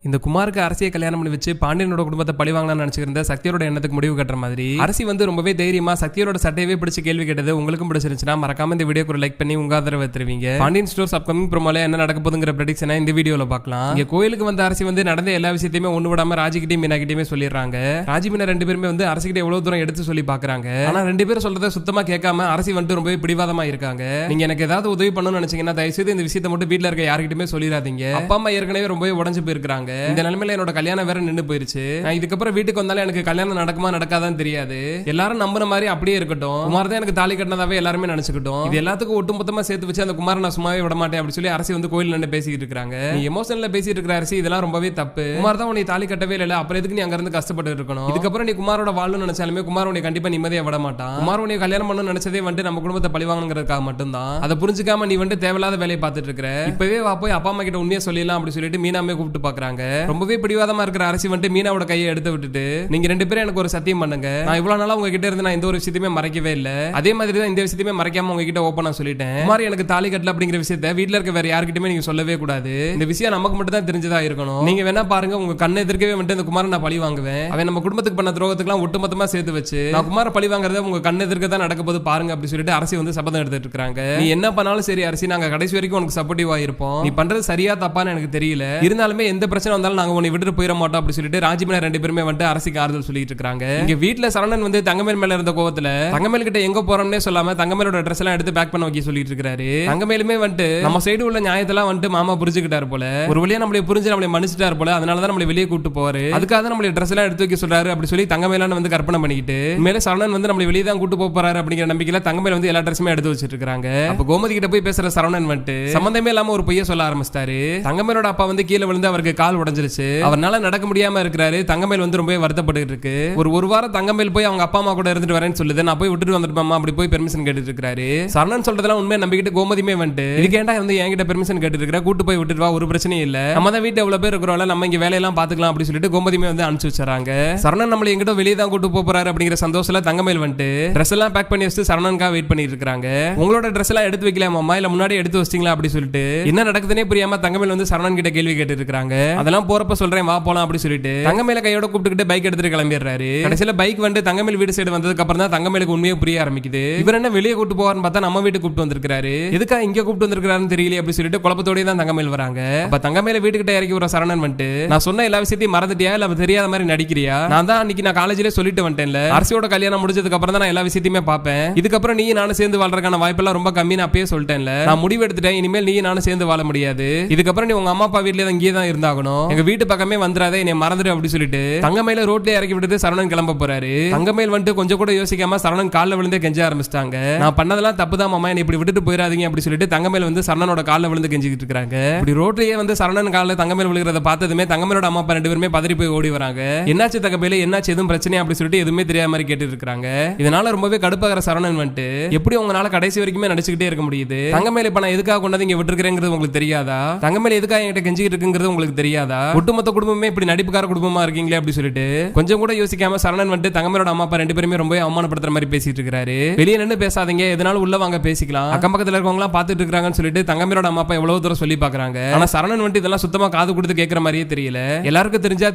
இந்த குமாருக்கு அரசியை கல்யாணம் பண்ணி வச்சு பாண்டியனோட குடும்பத்தை பழி வாங்கலாம்னு நினைச்சிருந்த சக்தியோட எண்ணத்துக்கு முடிவு கட்டுற மாதிரி அரசி வந்து ரொம்பவே தைரியமா சக்தியோட சட்டையவே பிடிச்சு கேள்வி கேட்டது உங்களுக்கும் பிடிச்சிருந்துச்சுன்னா மறக்காம இந்த வீடியோக்கு ஒரு லைக் பண்ணி உங்க ஆதரவை தருவீங்க. பாண்டியன் ஸ்டோர்ஸ் அப்கமிங் ப்ரோமோல என்ன நடக்க போகுதுங்கிற ப்ரெடிக்ஷனை இந்த வீடியோல பார்க்கலாம். இங்க கோயிலுக்கு வந்து அரசி வந்து நடந்த எல்லா விஷயத்தையுமே ஒண்ணு விடாம ராஜிக்கிட்டையும் மீனாக்கிட்டையுமே சொல்லிடுறாங்க. ராஜி மீனா ரெண்டு பேருமே வந்து அரசிக்கிட்ட எவ்வளவு தூரம் எடுத்து சொல்லி பாக்குறாங்க. ஆனா ரெண்டு பேரும் சொல்றதை சுத்தமா கேட்காம அரசி வந்து ரொம்பவே பிடிவாதமா இருக்காங்க. நீங்க எனக்கு ஏதாவது உதவி பண்ணணும்னு நினைச்சீங்கன்னா தயவுசெய்து இந்த விஷயத்தை மட்டும் வீட்டுல இருக்க யாருக்கிட்டுமே சொல்லிடாதீங்க. அப்பா அம்மா ஏற்கனவே ரொம்பவே உடஞ்சு போயிருக்காங்க. இந்த நிலைமையில கல்யாணம் வேற நின்னு போயிருச்சு. இதுக்கப்புறம் வீட்டுக்கு வந்தாலும் எனக்கு கல்யாணம் நடக்குமா நடக்காதான்னு தெரியாது. எல்லாரும் நம்பின மாதிரி அப்படியே இருக்கட்டும். குமார் தான் எனக்கு தாலி கட்டினதாவே எல்லாருமே நினைச்சுக்கிட்டோம். இது எல்லாத்துக்கும் ஒட்டுமொத்தமா சேர்த்து வச்சு அந்த குமார் நான் சும்மாவே விட மாட்டேன் அப்படி சொல்லி அரசி வந்து கோயில் நின்று பேசிட்டு இருக்காங்க. நீ எமோஷனல்ல பேசிட்டு இருக்கிற அரசி இதெல்லாம் ரொம்பவே தப்பு. குமார் தான் உன்னை தாலி கட்டவே இல்லை, அப்புறம் எதுக்கு நீ அங்க இருந்து கஷ்டப்பட்டு இருக்கணும்? இதுக்கப்புறம் நீ குமாரோட வாழணும்னு நினைச்சாலுமே குமார் உன்னை கண்டிப்பா நிம்மதியா விட மாட்டான். குமார் உன்னை கல்யாணம் பண்ணணும்னு நினைச்சதே வந்து நம்ம குடும்பத்தை பழிவாங்கணுங்கிறதுக்காக மட்டும்தான். அதை புரிஞ்சுக்காம நீ வந்து தேவையில்லாத வேலையை பார்த்துட்டு இருக்க. இப்பவே வா போய் அப்பா அம்மா கிட்ட உண்மையா சொல்லிடலாம் அப்படி சொல்லிட்டு மீனாமே கூப்பிட்டு பாக்குறாங்க. ரொம்பவே பிடிவாதமா இருக்கிற அரசி வந்து மீனாவோட கையை எடுத்து விட்டுட்டு நீங்க ரெண்டு பேரும் எனக்கு ஒரு சத்தியம் பண்ணுங்க. நான் இவ்வளவு நாளா உங்ககிட்ட இருந்து நான் எந்த ஒரு விஷயத்தையுமே மறைக்கவே இல்ல. அதே மாதிரி தான் இந்த விஷயத்தையுமே மறைக்காம உங்ககிட்ட ஓப்பனா சொல்லிட்டேன். குமார் எனக்கு தாலி கட்டல அப்படிங்கிற விஷயத்தை வீட்டுல இருக்க வேற யாருக்கிட்டயுமே நீங்க சொல்லவே கூடாது. இந்த விஷயம் நமக்கு மட்டும் தான் தெரிஞ்சதா இருக்கணும். நீங்க வேணா பாருங்க, உங்க கண்ணை எதிர்க்கவே வந்து இந்த குமாரை நான் பழி வாங்குவேன். அவன் நம்ம குடும்பத்துக்கு பண்ண துரோகத்துக்குலாம் ஒட்டுமொத்தமா சேர்த்து வச்சு நான் குமாரை பழி வாங்குறத உங்க கண்ணை எதிர்க்க தான் நடக்க போது பாருங்க அப்படி சொல்லிட்டு அரசி வந்து சபதம் எடுத்துட்டு இருக்காங்க. நீ என்ன பண்ணாலும் சரி அரசி, நாங்க கடைசி வரைக்கும் உனக்கு சப்போர்ட்டிவா இருப்போம். நீ பண்றது சரியா தப்பான்னு எனக்கு தெரியல, இருந்தாலுமே எந்த பிரச்சனை வந்தாலும் நாங்க உன்னை விட்டுட்டு போயிட மாட்டோம் அப்படி சொல்லிட்டு ராஜிமீனா ரெண்டு பேருமே வந்து அரசிக்கு ஆறுதல் சொல்லிட்டு இருக்காங்க. இங்க வீட்டுல சரவணன் வந்து தங்கமேல் மேல இருந்த கோவத்துல தங்கமேல் கிட்ட எங்க போறோம்னே சொல்லாம தங்கமேலோட ட்ரெஸ் எல்லாம் எடுத்து பேக் பண்ண வைக்க சொல்லிட்டு இருக்காரு. தங்கமேலுமே வந்து நம்ம சைடு உள்ள நியாயத்தெல்லாம் வந்து மாமா புரிஞ்சுக்கிட்டாரு போல, ஒரு வழியா நம்மளை புரிஞ்சு நம்மளை மன்னிச்சிட்டாரு போல, அதனாலதான் நம்மளை வெளியே கூட்டு போவாரு. அதுக்காக தான் நம்மளை ட்ரெஸ் எல்லாம் எடுத்து வைக்க சொல்றாரு அப்படி சொல்லி தங்கமேலான வந்து கற்பனை பண்ணிக்கிட்டு மேலே சரவணன் வந்து நம்மளை வெளியே தான் கூட்டு போறாரு அப்படிங்கிற நம்பிக்கையில தங்கமேல் வந்து எல்லா ட்ரெஸ்ஸுமே எடுத்து வச்சிட்டு இருக்காங்க. அப்ப கோமதி கிட்ட போய் பேசுற சரவணன் வந்து சம்பந்தமே இல்லாம ஒரு பொய்ய சொல்ல ஆரம்பிச்சிட்டாரு. தங்கமேலோட அப்பா வந்து கீழே விழுந்து அவருக்கு கால் உடைஞ்சிருச்சு, அவரால் நடக்க முடியாம இருக்கிறாரு. தங்கமேல் வந்து ரொம்ப வருத்தப்பட்டு இருக்கு. ஒரு வாரம் தங்கமேல் போய் அவங்க அப்பா அம்மா கூட இருந்துட்டு வரேன்னு சொல்லுது. நான் போய் விட்டுட்டு வந்துட்டு அப்படி போய் பெர்மிஷன் கேட்டுட்டு இருக்காரு. சரணன் சொல்றதெல்லாம் உண்மையை நம்பிக்கிட்டு கோமதியுமே வந்து இதுக்கேண்டா வந்து என்கிட்ட பெர்மிஷன் கேட்டு இருக்கிற, கூட்டு போய் விட்டுட்டு வா, ஒரு பிரச்சனையும் இல்ல, நம்ம தான் வீட்டு எவ்வளவு பேர் இருக்கிறோம், நம்ம இங்க வேலையெல்லாம் பாத்துக்கலாம் அப்படி சொல்லிட்டு கோமதியுமே வந்து அனுப்பிச்சு வச்சாங்க. சரணன் நம்மள எங்கிட்ட வெளியே தான் கூட்டு போறாரு அப்படிங்கிற சந்தோஷத்துல தங்கமேல் வந்து ட்ரெஸ் எல்லாம் பேக் பண்ணி வச்சு சரணனுக்காக வெயிட் பண்ணிட்டு இருக்காங்க. உங்களோட ட்ரெஸ் எல்லாம் எடுத்து வைக்கலாமா இல்ல முன்னாடி எடுத்து வச்சிட்டீங்களா அப்படி சொல்லிட்டு என்ன நடக்குதுன்னே புரியாம தங்கமேல் வந்து சரணன் கிட்ட கேள்வி கேட்டு இருக்காங்க. அதெல்லாம் போறப்ப சொல்றேன் வா போலாம் அப்படி சொல்லிட்டு தங்கமேல கையோட கூப்பிட்டுக்கிட்டு பைக் எடுத்துட்டு கிளம்பிடுறாரு. கடைசியில பைக் வந்து தங்கமேல் வீடு சைடு வந்ததுக்கு அப்புறம் தான் தங்கமேலுக்கு உண்மையை புரிய ஆரம்பிக்குது. இவர் என்ன வெளியே கூட்டு போவார்னு பார்த்தா நம்ம வீட்டுக்கு கூப்பிட்டு வந்திருக்காரு, எதுக்கா இங்க கூப்பிட்டு வந்திருக்காருன்னு தெரியல அப்படி சொல்லிட்டு குழப்பத்தோடய தான் தங்கமேல் வராங்க. அப்ப தங்கமேல வீட்டுக்கிட்ட இறக்கி ஒரு சரணன் வந்துட்டு நான் சொன்ன எல்லா விஷயத்தையும் மறந்துட்டியா இல்ல தெரியாத மாதிரி நடிக்கிறியா? நான் தான் அன்னைக்கு நான் காலேஜ்ல சொல்லிட்டு வந்துட்டேன்ல, அரசியோட கல்யாணம் முடிஞ்சதுக்கு அப்புறம் தான் நான் எல்லா விஷயத்தையுமே பார்ப்பேன். இதுக்கப்புறம் நீ நானும் சேர்ந்து வாழ்றதுக்கான வாய்ப்பெல்லாம் ரொம்ப கம்மி, நான் அப்பயே சொல்லிட்டேன்ல. நான் முடிவு எடுத்துட்டேன், இனிமேல் நீ நானும் சேர்ந்து வாழ முடியாது. இதுக்கப்புறம் நீ உங்க அம்மா அப்பா வீட்லயே இங்கே தான் இருந்தாகணும், எங்க வீட்டு பக்கமே வந்துடாத, என்னை மறந்துடு அப்படி சொல்லிட்டு தங்கமேல ரோட்ல இறக்கி விட்டு சரணன் கிளம்ப போறாரு. தங்கமேல் வந்து கொஞ்சம் கூட யோசிக்காம சரணன் கால்ல விழுந்து கெஞ்ச ஆரம்பிச்சிட்டாங்க. நான் பண்ணதெல்லாம் தப்புதான் மாமா, என்னை இப்படி விட்டுட்டு போயிடாதீங்க அப்படி சொல்லிட்டு தங்கமேல் வந்து சரணனோட கால்ல விழுந்து கெஞ்சிட்டு இருக்காங்க. இப்படி ரோட்லயே வந்து சரணன் கால்ல தங்கமேல் விழுகிறத பார்த்ததுமே தங்கமேலோட அம்மா அப்பா ரெண்டு பேருமே பதறி போய் ஓடி வராங்க. என்னாச்சு தங்கமேல, என்னாச்சு, எதுவும் பிரச்சனை அப்படி சொல்லிட்டு எதுவுமே தெரியாத மாதிரி கேட்டு இருக்காங்க. இதனால ரொம்பவே கடுப்பாகிற சரணன் வந்து எப்படி உங்களால கடைசி வரைக்குமே நடிச்சுக்கிட்டே இருக்க முடியுது? தங்கமேல இப்ப நான் எதுக்காக கொண்டாந்து இங்க விட்டுருக்கிறேங்கிறது உங்களுக்கு தெரியாதா? தங்கமேல எதுக்காக என்கிட்ட கெஞ்சிட்டு இருக்குங்கிறது உங்களுக்கு தெரியாதா? ஒட்டுமொத்த குடும்பமே இப்படி நடிப்புக்கார குடும்பமா இருக்கீங்களே அப்படி சொல்லிட்டு கொஞ்சம் கூட யோசிக்காம சரணன் வந்து தங்கமேலோட அம்மா அப்பா ரெண்டு பேருமே ரொம்ப அவமானப்படுத்துற மாதிரி பேசிட்டு இருக்காரு. வெளியே நின்று பேசாதீங்க, எதனாலும் உள்ள வாங்க பேசிக்கலாம், அக்கம் பக்கத்துல இருக்கவங்க எல்லாம் பாத்துட்டு இருக்காங்கன்னு சொல்லிட்டு தங்கமேலோட அம்மா அப்பா எவ்வளவு தூரம் சொல்லி பாக்குறாங்க. ஆனா சரணன் வந்து இதெல்லாம் சுத்தமா காது கொடுத்து கேட்கற மாதிரியே தெரியல. எல்லாருக்கும் தெரிஞ்சா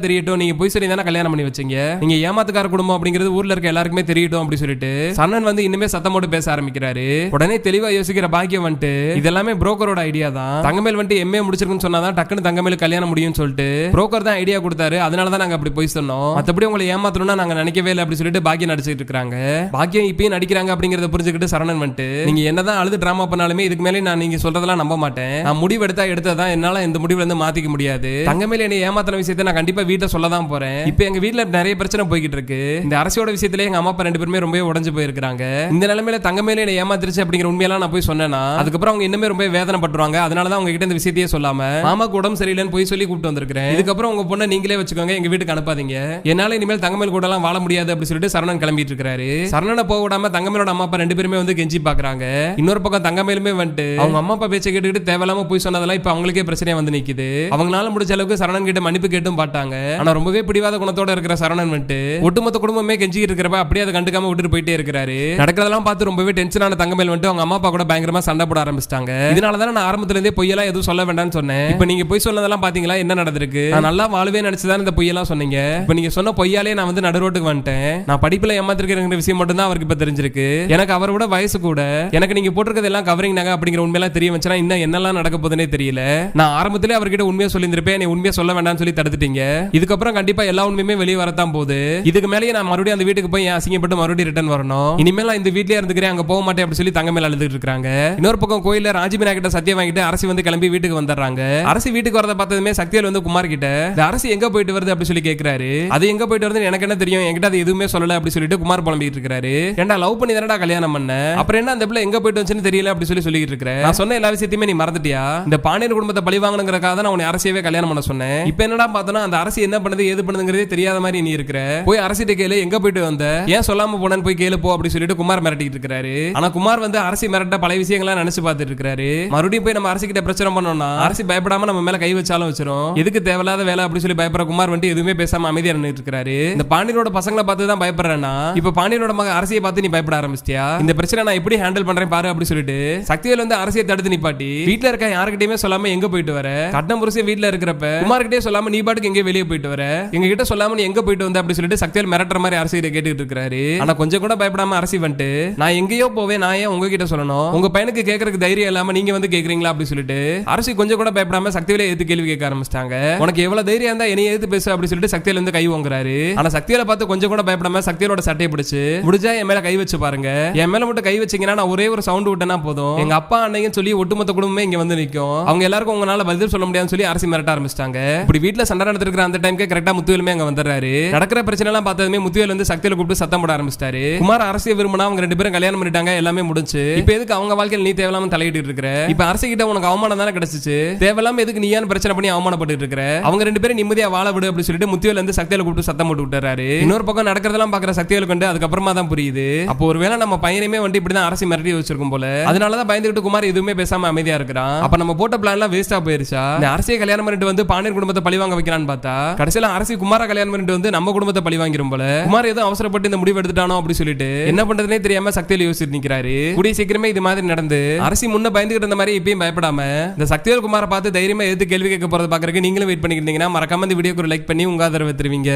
தெரியட்டும், நீங்க போய் சொல்லி தானே கல்யாணம் பண்ணி வச்சீங்க, நீங்க ஏமாத்துக்கார குடும்பம் அப்படிங்கிறது ஊர்ல இருக்க எல்லாருக்குமே தெரியட்டும் அப்படி சொல்லிட்டு சரணன் வந்து இன்னுமே சத்தமோடு பேச ஆரம்பிக்கிறாரு. உடனே தெளிவா யோசிக்கிற பாக்கியம் வந்துட்டு இதெல்லாமே புரோக்கரோட ஐடியா தான். தங்கமேல் வந்து எம்ஏ முடிச்சிருக்குன்னு சொன்னாதான் டக்குன்னு தங்கமேல் கல்யாணம் முடியும்னு சொல்லிட்டு புரோக்கர் தான் ஐடியா கொடுத்தாரு. அதனாலதான் நாங்க அப்படி போய் சொன்னோம், மத்தபடி உங்களை ஏமாத்தணும்னா நாங்க நினைக்கவே இல்லை அப்படி சொல்லிட்டு பாக்கியம் நடிச்சிட்டு இருக்காங்க. பாக்கியம் இப்பயும் நடிக்கிறாங்க அப்படிங்கறத புரிஞ்சுக்கிட்டு சரணன் வந்துட்டு நீங்க என்னதான் அழுது டிராமா பண்ணாலுமே இதுக்கு மேலே நான் நீங்க சொல்றதெல்லாம் நம்ப மாட்டேன், நான் முடிவு எடுத்ததான் என்னால இந்த முடிவுல இருந்து மாத்திக்க முடியாது. தங்கமேல என்னை ஏமாத்தின விஷயத்தை நான் கண்டிப்பா வீட்டை சொல்லதான் போறேன். இப்ப எங்க வீட்டுல நிறைய பிரச்சனை போய்கிட்டு இருக்கு. இந்த அரசியோட விஷயத்துல எங்க அம்மா அப்பா ரெண்டு பேருமே ரொம்ப உடஞ்சு போயிருக்காங்க. இந்த நிலைமையில தங்கமேல என்னை ஏமாத்திருச்சு அப்படிங்கிற உண்மையெல்லாம் நான் போய் சொன்னேன்னா அதுக்கப்புறம் அவங்க இன்னுமே ரொம்ப வேதனை பட்டுருவாங்க. அதனாலதான் அவங்க கிட்ட இந்த விஷயத்தையே சொல்லாம மாமாக்கு உடம்பு சரியில்லைன்னு போய் சொல்லி கூப்பிட்டு வந்திருக்கேன். இதுக்கப்புறம் உங்க பொண்ணை நீங்களே வச்சுக்கோங்க, எங்க வீட்டுக்கு அனுப்பாதீங்க, என்னால இனிமேல் தங்கமேல் கூட எல்லாம் வாழ முடியாது அப்படி சொல்லிட்டு சரணன் கிளம்பிட்டு இருக்காரு. சரணனை போக விடாம தங்கமேலோட அம்மா அப்பா ரெண்டு பேருமே வந்து கெஞ்சி பாக்குறாங்க. இன்னொரு பக்கம் தங்கமேலுமே வந்துட்டு அவங்க அம்மா அப்பா பேச்சை கேட்டுக்கிட்டு தேவையில்லாம போய் சொன்னதெல்லாம் இப்ப அவங்களுக்கே பிரச்சனையா வந்து நிக்குது. அவங்களால முடிஞ்ச அளவுக்கு சரணன் கிட்ட மன்னிப்பு கேட்டும் பாட்டாங்க. ஆனா ரொம்பவே பிடிவாத குணத்தோட இருக்கிற சரணன் வந்துட்டு ஒட்டுமொத்த குடும்பமே கெஞ்சிட்டு இருக்கிறப்ப அப்படியே அதை கண்டுக்காம விட்டுட்டு போயிட்டே இருக்காரு. நடக்கிறதெல்லாம் பார்த்து ரொம்பவே டென்ஷனான தங்கமேல் வந்துட்டு அவங்க அம்மா அப்பா கூட பயங்கரமா சண்டை போட ஆரம்பிச்சிட்டாங்க. இதனாலதான் நான் ஆரம்பத்துல இருந்தே பொய்யெல்லாம் எதுவும் சொல்ல வேண்டாம்னு சொன்னேன். இப்ப நீங்க போய் சொன்னதெல்லாம் பாத்தீங்களா, என்ன என்ன நடந்திருக்கு? நான் நல்லா வாழ்வே நினைச்சுதான் இந்த பொய்யெல்லாம் சொன்னீங்க. இப்ப நீங்க சொன்ன பொய்யாலே நான் வந்து நடுரோட்டுக்கு வந்துட்டேன். நான் படிப்புல ஏமாத்திருக்கிற விஷயம் மட்டும் தான் அவருக்கு இப்ப தெரிஞ்சிருக்கு. எனக்கு அவரை விட வயசு கூட. எனக்கு நீங்க போட்டிருக்கிறது எல்லாம் கவரிங் நாங்க அப்படிங்கிற உண்மையெல்லாம் தெரிய வச்சுனா இன்னும் என்னெல்லாம் நடக்க போகுதுன்னே தெரியல. நான் ஆரம்பத்திலே அவர்கிட்ட உண்மையை சொல்லியிருந்திருப்பேன். நீ உண்மையை சொல்ல வேண்டாம்னு சொல்லி தடுத்துட்டீங்க. இதுக்கப்புறம் கண்டிப்பா எல்லா உண்மையுமே வெளியே வரத்தான் போகுது. இதுக்கு மேலேயே நான் மறுபடியும் அந்த வீட்டுக்கு போய் அசிங்கப்பட்டு மறுபடியும் ரிட்டர்ன் வரணும். இனிமேல் நான் இந்த வீட்லயே இருந்துக்கிறேன், அங்க போக மாட்டேன் அப்படி சொல்லி தங்க மேல அழுதுட்டு இருக்காங்க. இன்னொரு பக்கம் கோயில்ல ராஜிபினா கிட்ட சத்தியம் வாங்கிட்டு அரசி வந்து கிளம்பி வீட்டுக்கு வந்துடுறாங்க. அரசி வீட்டுக்கு வரத பார்த்ததுமே சக்திவேல் வந்து குமார் கிட்ட இந்த அரசி எங்க போயிட்டு வருது அப்படி சொல்லி கேட்கிறாரு. அது எங்க போயிட்டு வருதுன்னு எனக்கு என்ன தெரியும், என்கிட்ட அது எதுவுமே சொல்லல அப்படி சொல்லிட்டு குமார் புலம்பிட்டு இருக்காரு. ஏன்டா லவ் பண்ணி தானடா கல்யாணம் பண்ண, அப்புறம் என்ன அந்த பிள்ளை எங்க போயிட்டு வந்துச்சுன்னு தெரியல அப்படி சொல்லிட்டு இருக்கேன். நான் சொன்ன எல்லா விஷயத்தையுமே நீ மறந்துட்டியா? இந்த பாண்டியன் குடும்பத்தை பழி வாங்கணுங்கிறதுக்காக தான் நான் உன்னை அரசியவே கல்யாணம் பண்ண சொன்னேன். இப்போ என்னடா பார்த்தனா அந்த அரசி என்ன பண்ணுது ஏது பண்ணுதுங்கிறதே தெரியாத மாதிரி நீ இருக்கிற. போய் அரசிட்ட கேளு எங்க போயிட்டு வந்த, ஏன் சொல்லாம போனேன்னு போய் கேளு போ அப்படி சொல்லிட்டு குமார் மிரட்டிட்டு இருக்காரு. ஆனா குமார் வந்து அரசி மிரட்ட பல விஷயங்களை நினைச்சு பார்த்துட்டு இருக்காரு. மறுபடியும் போய் நம்ம அரசி கிட்ட பிரச்சனை பண்ணோம்னா அரசி பயப்படாம நம்ம மேல கை வச்சாலும் வச்சிரும். எதுக்கு தேவையில்லாத வேலை அப்படி சொல்லி பயப்படுற குமார் வந்து எதுவுமே பேசாம அமைதியா நின்னுட்டு இருக்காரு. இந்த பாண்டியனோட பசங்களை பார்த்து தான் பயப்படுறேன்னா இப்ப பாண்டியனோட மக அரசியை பார்த்து நீ பயப்பட ஆரம்பிச்சிட்டியா? இந்த பிரச்சனை நான் எப்படி ஹேண்டில் பண்றேன் பாரு அப்படி சொல்லிட்டு சக்திவேல் வந்து அரசியை தடுத்து நிப்பாட்டி வீட்டுல இருக்க யாருக்கிட்டயுமே சொல்லாம எங்க போயிட்டு வர, கட்டம் புருஷன் வீட்டுல இருக்கிறப்ப குமார்கிட்டே சொல்லாம நீ பாட்டுக்கு எங்க வெளியே போயிட்டு வர, எங்க கிட்ட சொல்லாம நீ எங்க போயிட்டு வந்த அப்படி சொல்லிட்டு சக்திவேல் மிரட்டுற மாதிரி அரசியை கேட்டுட்டு இருக்காரு. ஆனா கொஞ்சம் கூட பயப்படாம அரசி வந்துட்டு நான் எங்கேயோ போவேன், நான் ஏன் உங்ககிட்ட சொல்லணும், உங்க பையனுக்கு கேட்கறதுக்கு தைரியம் இல்லாம நீங்க வந்து கேக்குறீங்களா அப்படி சொல்லிட்டு அரசி கொஞ்சம் கூட பயப்படாம சக்திவேலை எதிர்த்து கேள்வி கேட்க ஆரம்பிச்சிட்டாங்க. உனக்கு எவ்வளவு தைரியம் இருந்தா என்னைய எதிர்த்து பேசு அப்படி சொல்லிட்டு சக்திவேல் வந்து கை வாங்குறாரு. ஆனா சக்திவேலை பார்த்து கொஞ்சம் கூட பயப்படாம சக்திவேலோட சட்டையை பிடிச்சு முடிஞ்சா என் மேல கை வச்சு பாருங்க, என் மேல மட்டும் கை வச்சீங்கன்னா நான் ஒரே ஒரு சவுண்ட் விட்டேன்னா போதும் எங்க அப்பா அன்னையும் சொல்லி ஒட்டுமொத்த குடும்பமே இங்க வந்து நிக்கும், அவங்க எல்லாருக்கும் உங்களால பதில் சொல்ல முடியாதுன்னு சொல்லி அரசி மிரட்ட ஆரம்பிச்சிட்டாங்க. இப்படி வீட்டுல சண்டை நடந்துருக்கிற அந்த டைம்க்கு கரெக்டா முத்துவேலுமே அங்க வந்துடுறாரு. நடக்கிற பிரச்சனை எல்லாம் பார்த்ததுமே முத்துவேல் வந்து சக்திவேலை கூப்பிட்டு சத்தம் போட ஆரம்பிச்சிட்டாரு. குமார் அரசியை விரும்பினா அவங்க ரெண்டு பேரும் கல்யாணம் பண்ணிட்டாங்க, எல்லாமே முடிஞ்சு. இப்ப எதுக்கு அவங்க வாழ்க்கையில் நீ தேவையில்லாம தலையிட்டு இருக்கிற? இப்ப அரசி கிட்ட உனக்கு அவமானம் தானே கிடைச்சிச்சு, தேவையில்லாம எதுக்கு நீயான்னு பிரச்சனை பண்ணி அவமானப்பட்டு இருக்கிற? அவங்க ரெண்டு பேரும் நிம்மதியா வாழ விடு அப்படி சொல்லிட்டு முத்துவேல் வந்து சக்திவேலை கூப்பிட்டு சத்தம் போட்டு விட்டுறாரு. இன்னொரு பக்கம் நடக்கிறதெல்லாம் பாக்குற சக்திவேல் கண்டு அதுக்கப்புறமா தான் புரியுது, அப்போ ஒருவேளை நம்ம பையனையுமே வந்து இப்படிதான் அரசி மிரட்டி வச்சிருக்கும் போல. அதனாலதான் பயந்துகிட்டு குமார் எதுவுமே பேசாம அமைதியா இருக்கிறான். அப்ப நம்ம போட்ட பிளான் எல்லாம் வேஸ்டா போயிருச்சா? இந்த அரசியை கல்யாணம் பண்ணிட்டு வந்து பாண்டியன் குடும்பத்தை பழி வாங்க வைக்கிறான்னு பார்த்தா கடைசியில அரசி குமார கல்யாணம் பண்ணிட்டு வந்து நம்ம குடும்பத்தை பழி வாங்கிரும் போல. குமார் ஏதோ அவசரப்பட்டு இந்த முடிவு எடுத்துட்டானோ அப்படி சொல்லிட்டு என்ன பண்றதுனே தெரியாம சக்திவேல் யோசிச்சு நிக்கிறாரு. கூடிய சீக்கிரமே இது மாதிரி நடந்து அரசி முன்ன பயந்துகிட்டு இருந்த மாதிரி இப்பயும் பயப்படாம இந்த சக்திவேல் குமாரை பார்த்து தைரியமா எதிர்த்து கேள்வி கேட்க போறத பாக்குறதுக்கு நீங்களும் வெயிட் பண்ணிக்கிட்டீங்கன்னா மறக்காம இந்த வீடியோக்கு ஒரு லைக் பண்ணி உங்க ஆதரவு தெரிவிங்க.